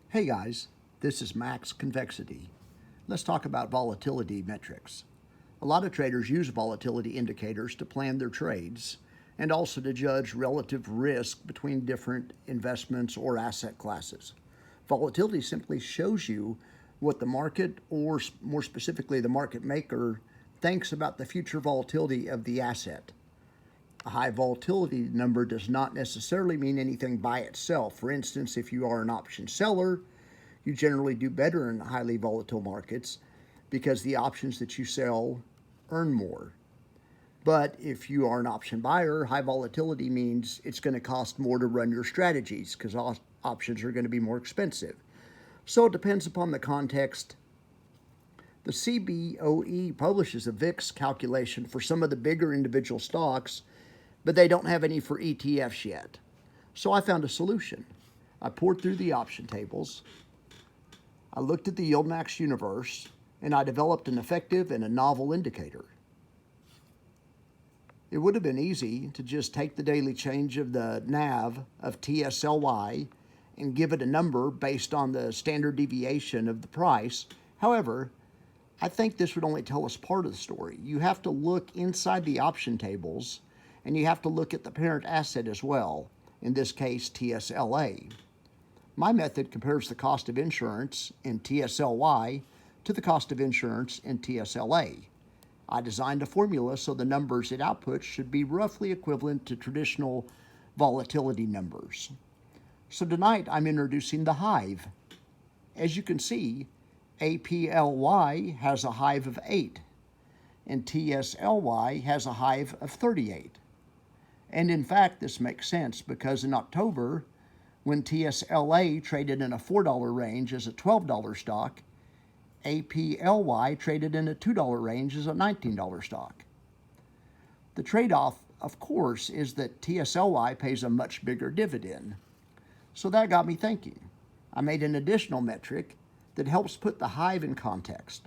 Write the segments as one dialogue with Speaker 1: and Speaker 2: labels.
Speaker 1: Hey guys, this is Max Convexity. Let's talk about volatility metrics. A lot of traders use volatility indicators to plan their trades and also to judge relative risk between different investments or asset classes. Volatility simply shows you what the market, or more specifically the market maker, thinks about the future volatility of the asset. A high volatility number does not necessarily mean anything by itself. For instance, if you are an option seller, you generally do better in highly volatile markets because the options that you sell earn more. But if you are an option buyer, high volatility means it's going to cost more to run your strategies because options are going to be more expensive. So it depends upon the context. The CBOE publishes a VIX calculation for some of the bigger individual stocks, but they don't have any for ETFs yet. So I found a solution. I poured through the option tables, I looked at the YieldMax universe, and I developed an effective and a novel indicator. It would have been easy to just take the daily change of the NAV of TSLY and give it a number based on the standard deviation of the price. However, I think this would only tell us part of the story. You have to look inside the option tables, and you have to look at the parent asset as well, in this case TSLA. My method compares the cost of insurance in TSLY to the cost of insurance in TSLA. I designed a formula so the numbers it outputs should be roughly equivalent to traditional volatility numbers. So tonight I'm introducing the HYve. As you can see, APLY has a HYve of 8, and TSLY has a HYve of 38. And in fact, this makes sense because in October, when TSLA traded in a $4 range as a $12 stock, APLY traded in a $2 range as a $19 stock. The trade-off, of course, is that TSLY pays a much bigger dividend. So that got me thinking. I made an additional metric that helps put the HYve in context.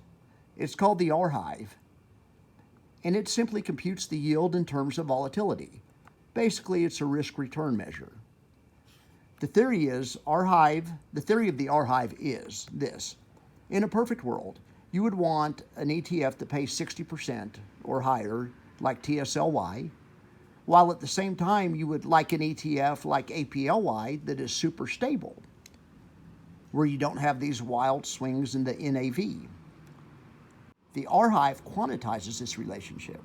Speaker 1: It's called the HYve, and it simply computes the yield in terms of volatility. Basically, it's a risk-return measure. The theory of the HYve is this. In a perfect world, you would want an ETF that pays 60% or higher, like TSLY, while at the same time you would like an ETF like APLY that is super stable, where you don't have these wild swings in the NAV. The HYve quantizes this relationship.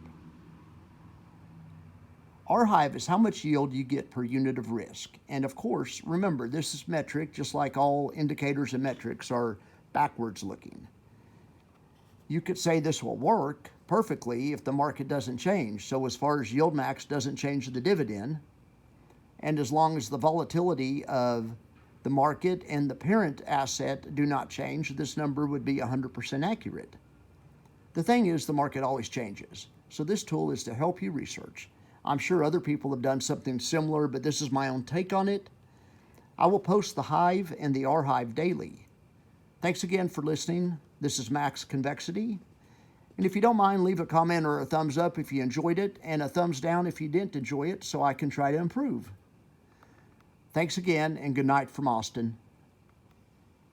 Speaker 1: HYve is how much yield you get per unit of risk. And of course, remember, this is metric, just like all indicators and metrics are backwards looking. You could say this will work perfectly if the market doesn't change. So as far as YieldMax doesn't change the dividend, and as long as the volatility of the market and the parent asset do not change, this number would be 100% accurate. The thing is, the market always changes. So this tool is to help you research. I'm sure other people have done something similar, but this is my own take on it. I will post the HYve and the HYve daily. Thanks again for listening. This is Max Convexity. And if you don't mind, leave a comment or a thumbs up if you enjoyed it, and a thumbs down if you didn't enjoy it, so I can try to improve. Thanks again, and good night from Austin.